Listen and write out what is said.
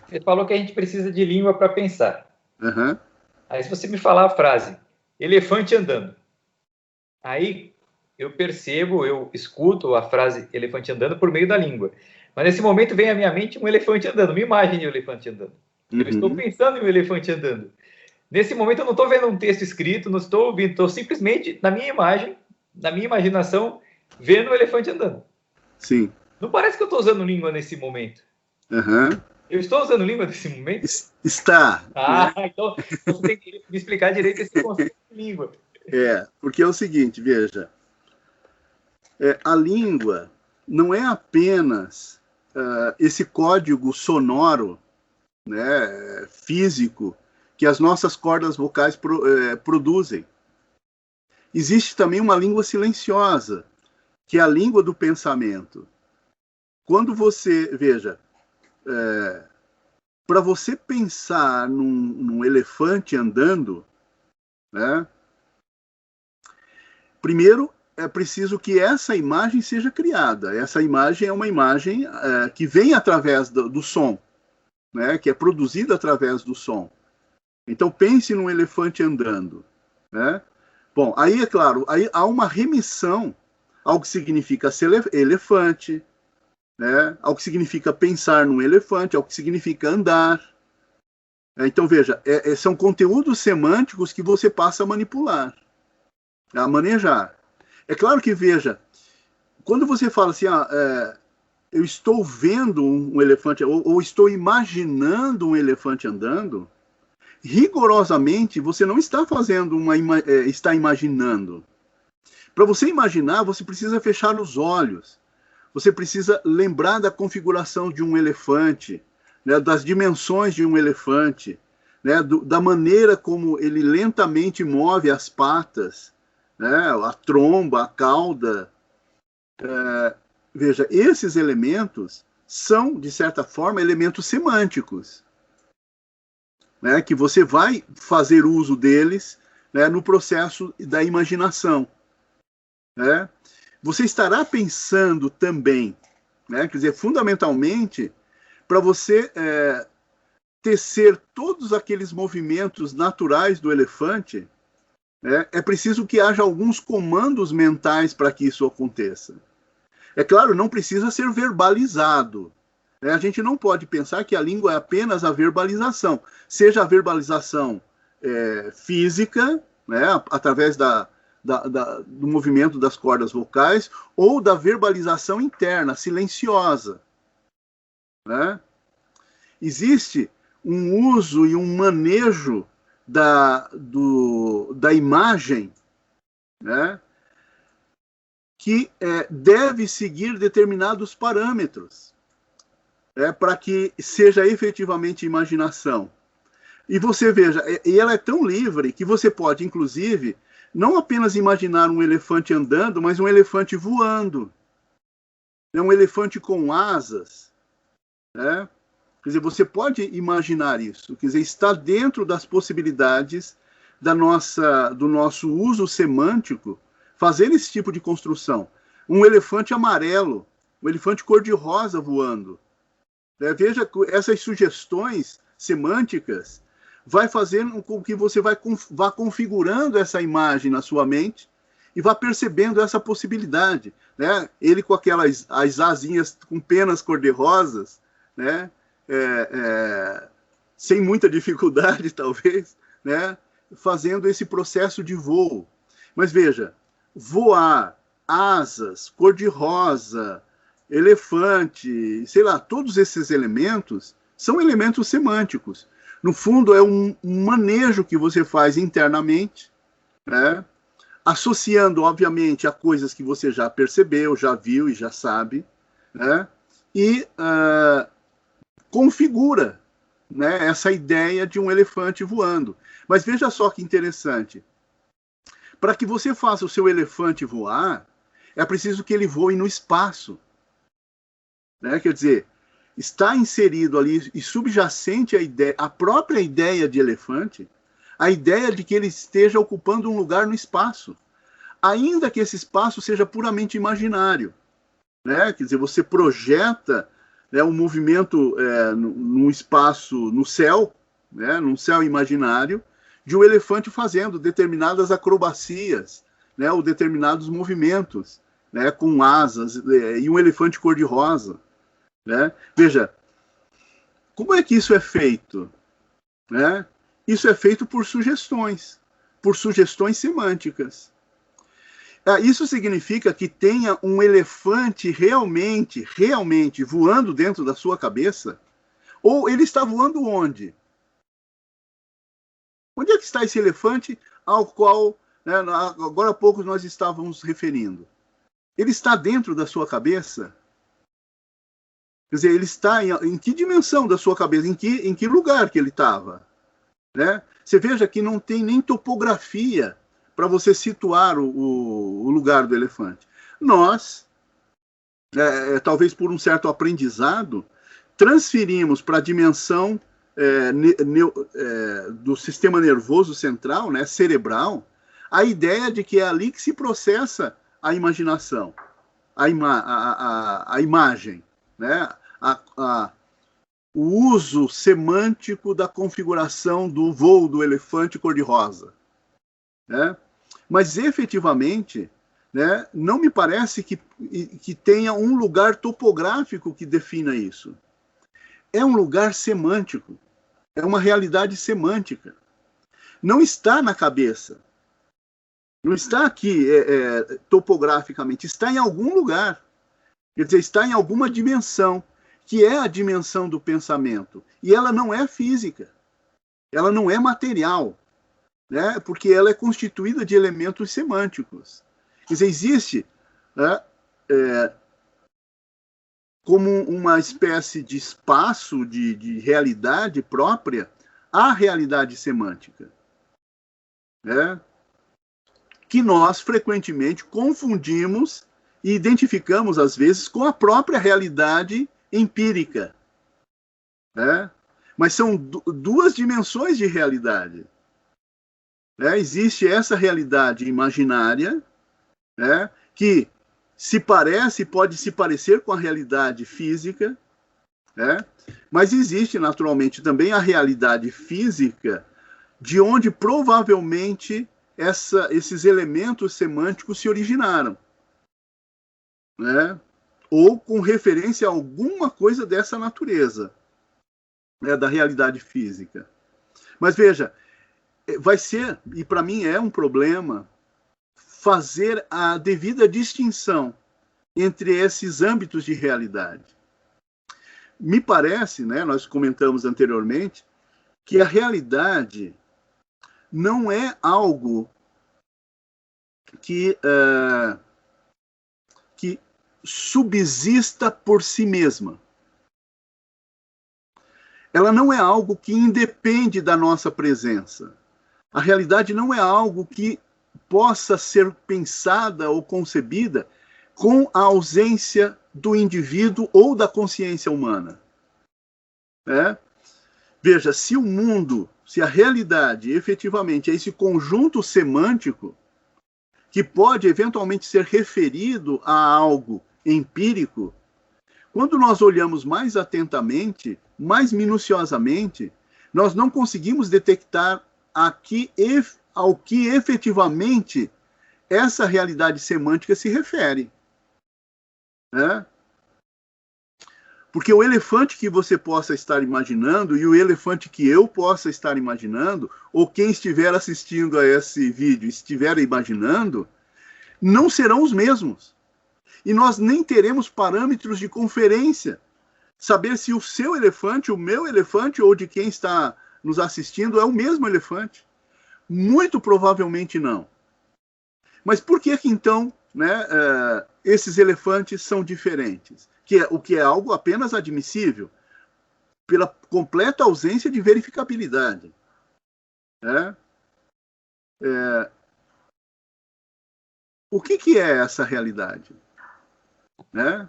Você falou que a gente precisa de língua para pensar. Uhum. Aí, se você me falar a frase, elefante andando, aí eu percebo, eu escuto a frase elefante andando por meio da língua. Mas nesse momento vem à minha mente um elefante andando, uma imagem de um elefante andando. Eu estou Uhum. pensando em um elefante andando. Nesse momento eu não estou vendo um texto escrito, não estou ouvindo, estou simplesmente na minha imagem, na minha imaginação, vendo o elefante andando. Sim. Não parece que eu estou usando língua nesse momento. Uhum. Eu estou usando língua nesse momento? Está. Ah, Né? então você tem que me explicar direito esse conceito de língua. Porque é o seguinte, veja, a língua não é apenas esse código sonoro, né, físico, que as nossas cordas vocais produzem. Existe também uma língua silenciosa, que é a língua do pensamento. Quando você, veja, para você pensar num elefante andando, né, primeiro é preciso que essa imagem seja criada. Essa imagem é uma imagem que vem através do som, né, que é produzida através do som. Então pense num elefante andando, né? Bom, aí é claro, aí há uma remissão ao que significa ser elefante, né? Ao que significa pensar num elefante, ao que significa andar. Então veja, são conteúdos semânticos que você passa a manipular, a manejar. É claro que veja, quando você fala assim, eu estou vendo um elefante ou estou imaginando um elefante andando, rigorosamente você não está fazendo está imaginando. Para você imaginar, você precisa fechar os olhos. Você precisa lembrar da configuração de um elefante, né, das dimensões de um elefante, né, da maneira como ele lentamente move as patas, né, a tromba, a cauda. Veja, esses elementos são, de certa forma, elementos semânticos, né, que você vai fazer uso deles, né, no processo da imaginação. Né? Você estará pensando também, né, quer dizer, fundamentalmente, para você tecer todos aqueles movimentos naturais do elefante, né, é preciso que haja alguns comandos mentais para que isso aconteça. É claro, não precisa ser verbalizado. Né? A gente não pode pensar que a língua é apenas a verbalização, seja a verbalização física, né, através do movimento das cordas vocais, ou da verbalização interna, silenciosa. Né? Existe um uso e um manejo da imagem, né, que deve seguir determinados parâmetros, para que seja efetivamente imaginação. E você veja, e ela é tão livre que você pode, inclusive, não apenas imaginar um elefante andando, mas um elefante voando. Um elefante com asas. Né? Quer dizer, você pode imaginar isso. Quer dizer, está dentro das possibilidades do nosso uso semântico fazer esse tipo de construção. Um elefante amarelo, um elefante cor-de-rosa voando. Veja, essas sugestões semânticas vai fazendo com que você vá configurando essa imagem na sua mente e vá percebendo essa possibilidade. Né? Ele com as asinhas com penas cor-de-rosas, né? Sem muita dificuldade, talvez, né? Fazendo esse processo de voo. Mas veja, voar, asas, cor-de-rosa, elefante, sei lá, todos esses elementos são elementos semânticos. No fundo, é um manejo que você faz internamente, né? Associando, obviamente, a coisas que você já percebeu, já viu e já sabe, né? E configura, né, essa ideia de um elefante voando. Mas veja só que interessante. Para que você faça o seu elefante voar, é preciso que ele voe no espaço. Né? Quer dizer, está inserido ali e subjacente a própria ideia de elefante, a ideia de que ele esteja ocupando um lugar no espaço, ainda que esse espaço seja puramente imaginário. Né? Quer dizer, você projeta né, um movimento num espaço, no céu, né, num céu imaginário, de um elefante fazendo determinadas acrobacias, né, ou determinados movimentos, né, com asas, e um elefante cor-de-rosa. Né? Veja, como é que isso é feito? Né? Isso é feito por sugestões semânticas. Isso significa que tenha um elefante realmente voando dentro da sua cabeça? Ou ele está voando onde? Onde é que está esse elefante ao qual, né, agora há pouco nós estávamos referindo? Ele está dentro da sua cabeça? Quer dizer, ele está em que dimensão da sua cabeça? Em que lugar que ele estava? Né? Você veja que não tem nem topografia para você situar o lugar do elefante. Nós, talvez por um certo aprendizado, transferimos para a dimensão do sistema nervoso central, né, cerebral, a ideia de que é ali que se processa a imaginação, a imagem, né, o uso semântico da configuração do voo do elefante cor-de-rosa. Né? Mas, efetivamente, né, não me parece que tenha um lugar topográfico que defina isso. É um lugar semântico, é uma realidade semântica. Não está na cabeça, não está aqui topograficamente, está em algum lugar. Quer dizer, está em alguma dimensão, que é a dimensão do pensamento. E ela não é física, ela não é material, né? Porque ela é constituída de elementos semânticos. Quer dizer, existe, né, como uma espécie de espaço de realidade própria, a realidade semântica, né? Que nós frequentemente confundimos e identificamos, às vezes, com a própria realidade empírica. Né? Mas são duas dimensões de realidade. Né? Existe essa realidade imaginária, né, que pode se parecer com a realidade física, né? Mas existe, naturalmente, também a realidade física, de onde provavelmente esses elementos semânticos se originaram. Né? Ou com referência a alguma coisa dessa natureza, né, da realidade física. Mas veja, vai ser, e para mim é um problema, fazer a devida distinção entre esses âmbitos de realidade. Me parece, né, nós comentamos anteriormente, que a realidade não é algo que subsista por si mesma. Ela não é algo que independe da nossa presença. A realidade não é algo que possa ser pensada ou concebida com a ausência do indivíduo ou da consciência humana. Veja, se o mundo, se a realidade efetivamente é esse conjunto semântico que pode eventualmente ser referido a algo empírico, quando nós olhamos mais atentamente, mais minuciosamente, nós não conseguimos detectar ao que efetivamente essa realidade semântica se refere. Né? Porque o elefante que você possa estar imaginando e o elefante que eu possa estar imaginando, ou quem estiver assistindo a esse vídeo estiver imaginando, não serão os mesmos. E nós nem teremos parâmetros de conferência. Saber se o seu elefante, o meu elefante, ou de quem está nos assistindo é o mesmo elefante. Muito provavelmente não. Mas por que então, né, esses elefantes são diferentes? O que é algo apenas admissível, pela completa ausência de verificabilidade. O que é essa realidade? Né?